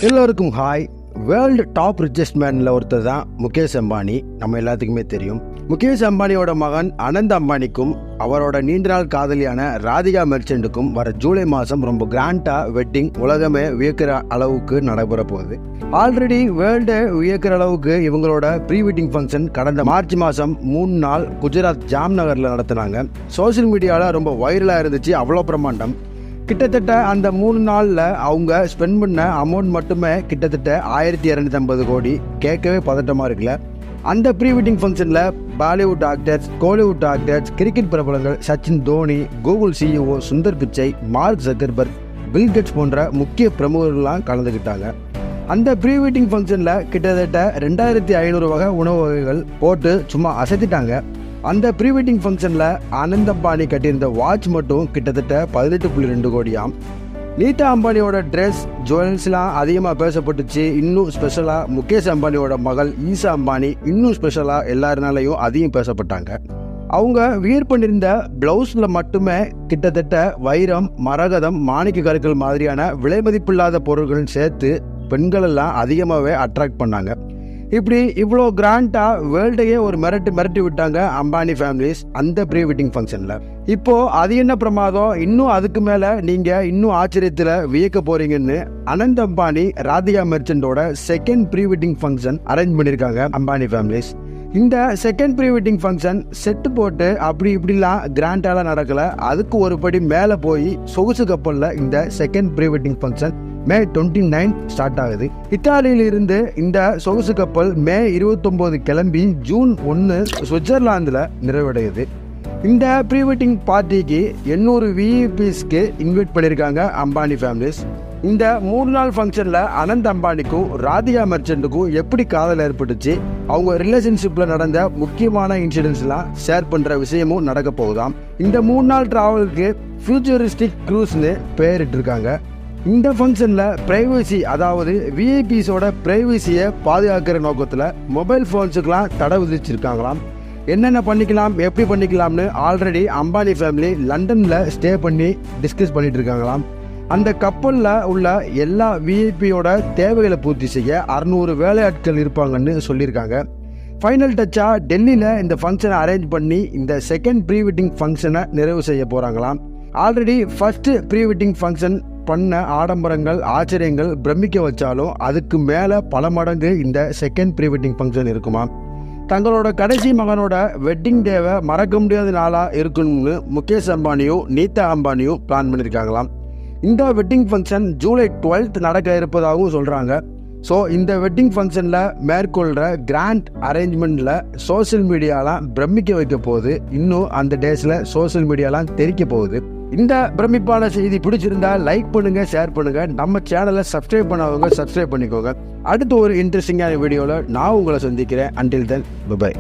எல்லோருக்கும் hi. World top richest மேன்ல ஒருத்தர் தான் முகேஷ் அம்பானி. நம்ம எல்லாத்துக்குமே தெரியும். முகேஷ் அம்பானியோட மகன் அனந்த் அம்பானிக்கும் அவரோட நீண்ட நாள் காதலியான ராதிகா மெர்ச்சன்ட்டுக்கும் வர ஜூலை மாதம் ரொம்ப கிராண்டா வெட்டிங் உலகமே வியக்கிற அளவுக்கு நடைபெற போகுது. ஆல்ரெடி வேர்ல்டு வியக்கிற அளவுக்கு இவங்களோட ப்ரீ வெட்டிங் ஃபங்க்ஷன் கடந்த மார்ச் மாதம் 3 நாள் குஜராத் ஜாம்நகரில் நடத்தினாங்க. சோசியல் மீடியாவில் ரொம்ப வைரலாக இருந்துச்சு. அவ்வளோ பிரமாண்டம். கிட்டத்தட்ட அந்த 3 நாளில் அவங்க ஸ்பெண்ட் பண்ண அமௌண்ட் மட்டுமே கிட்டத்தட்ட 1250 கோடி. கேட்கவே பதட்டமாக இருக்குல்ல. அந்த ப்ரீ வெட்டிங் ஃபங்க்ஷனில் Bollywood actors, Kollywood actors, cricket பிரபலங்கள், Sachin Dhoni, Google CEO Sundar Pichai, mark Zuckerberg, bill Gates போன்ற முக்கிய பிரமுகர்கள்லாம் கலந்துக்கிட்டாங்க. அந்த ப்ரீ வெட்டிங் ஃபங்க்ஷனில் கிட்டத்தட்ட 2500 வகை உணவு வகைகள் போட்டு சும்மா அசைத்திட்டாங்க. அந்த ப்ரீ வெட்டிங் ஃபங்க்ஷனில் அனந்த் அம்பானி கட்டியிருந்த வாட்ச் மட்டும் கிட்டத்தட்ட 18.2 கோடியாம். நீதா அம்பானியோட ட்ரெஸ், ஜுவல்ஸ்லாம் அதிகமாக பேசப்பட்டுச்சு. இன்னும் ஸ்பெஷலாக முகேஷ் அம்பானியோட மகள் ஈஷா அம்பானி இன்னும் ஸ்பெஷலாக எல்லாருனாலையும் அதிகம் பேசப்பட்டாங்க. அவங்க வியர் பண்ணியிருந்த ப்ளவுஸில் மட்டுமே கிட்டத்தட்ட வைரம், மரகதம், மாணிக்க கற்கள் மாதிரியான விலை மதிப்பில்லாத பொருட்கள் சேர்த்து பெண்களெல்லாம் அதிகமாகவே அட்ராக்ட் பண்ணாங்க. இப்படி இவ்வளோ கிராண்டாக வேர்ல்டையே ஒரு மிரட்டி விட்டாங்க அம்பானி ஃபேமிலிஸ் அந்த ப்ரீ வெட்டிங் ஃபங்க்ஷனில். இப்போது அது என்ன பிரமாதம், இன்னும் அதுக்கு மேலே நீங்கள் இன்னும் ஆச்சரியத்தில் வியக்க போகிறீங்கன்னு அனந்த் அம்பானி ராதிகா மெர்ச்சன்ட்டோட second pre wedding function arrange பண்ணியிருக்காங்க அம்பானி ஃபேமிலிஸ். இந்த second pre wedding function set போட்டு அப்படி இப்படிலாம் கிராண்டாலாம் நடக்கலை. அதுக்கு ஒரு படி மேலே போய் சொகுசு கப்பலில் இந்த செகண்ட் ப்ரீ வெட்டிங் ஃபங்க்ஷன் மே 29 ஸ்டார்ட் ஆகுது. இத்தாலியில் இருந்து இந்த சொகுசு கப்பல் மே 29 கிளம்பி ஜூன் 1 சுவிட்சர்லாந்தில் நிறைவடையுது. இந்த ப்ரீ வெட்டிங் பார்ட்டிக்கு 800 விஐபிஸ்க்கு இன்வைட் பண்ணியிருக்காங்க அம்பானி ஃபேமிலிஸ். இந்த 3 நாள் ஃபங்க்ஷனில் அனந்த் அம்பானிக்கும் ராதிகா மெர்ச்சன்ட்டுக்கும் எப்படி காதல் ஏற்பட்டுச்சு, அவங்க ரிலேஷன்ஷிப்பில் நடந்த முக்கியமான இன்சிடென்ட்ஸ்லாம் ஷேர் பண்ணுற விஷயமும் நடக்க போகுதாம். இந்த 3 நாள் ட்ராவலுக்கு ஃபியூச்சரிஸ்டிக் க்ரூஸ்னு பெயரிட்டிருக்காங்க. இந்த ஃபங்க்ஷனில் ப்ரைவசி, அதாவது விஐபிஸோட ப்ரைவசியை பாதுகாக்கிற நோக்கத்தில் மொபைல் ஃபோன்ஸுக்கெலாம் தடை விதிச்சிருக்காங்களாம். என்னென்ன பண்ணிக்கலாம், எப்படி பண்ணிக்கலாம்னு ஆல்ரெடி அம்பானி ஃபேமிலி லண்டனில் ஸ்டே பண்ணி டிஸ்கஸ் பண்ணிட்டு இருக்காங்களாம். அந்த கப்பலில் உள்ள எல்லா விஐபியோட தேவைகளை பூர்த்தி செய்ய 600 வேலையாட்கள் இருப்பாங்கன்னு சொல்லியிருக்காங்க. ஃபைனல் டச்சாக டெல்லியில் இந்த ஃபங்க்ஷனை அரேஞ்ச் பண்ணி இந்த செகண்ட் ப்ரீ வெட்டிங் ஃபங்க்ஷனை நிறைவு செய்ய போகிறாங்களாம். Already first pre wedding function பண்ண ஆடம்பரங்கள், ஆச்சரியங்கள் பிரமிக்க வச்சாலும் அதுக்கு மேலே பல மடங்கு இந்த செகண்ட் ப்ரீ வெட்டிங் ஃபங்க்ஷன் இருக்குமா. தங்களோட கடைசி மகனோட வெட்டிங் டேவை மறக்க முடியாத நாளாக இருக்கணும்னு முகேஷ் அம்பானியும் நீதா அம்பானியும் பிளான் பண்ணியிருக்காங்களாம். இந்த வெட்டிங் ஃபங்க்ஷன் ஜூலை 12 நடக்க இருப்பதாகவும் சொல்கிறாங்க. ஸோ இந்த வெட்டிங் ஃபங்க்ஷனில் மேற்கொள்கிற கிராண்ட் அரேஞ்ச்மெண்ட்டில் சோசியல் மீடியாலாம் பிரமிக்க வைக்க போகுது. இன்னும் அந்த டேஸில் சோசியல் மீடியாலாம் தெரிக்க போகுது. இந்த பிரமிப்பான செய்தி பிடிச்சிருந்தா லைக் பண்ணுங்க, ஷேர் பண்ணுங்க. நம்ம சேனலை சப்ஸ்கிரைப் பண்ணாதவங்க சப்ஸ்கிரைப் பண்ணிக்கோங்க. அடுத்து ஒரு இன்ட்ரெஸ்டிங்கான வீடியோவில் நான் உங்களை சந்திக்கிறேன். Until then by.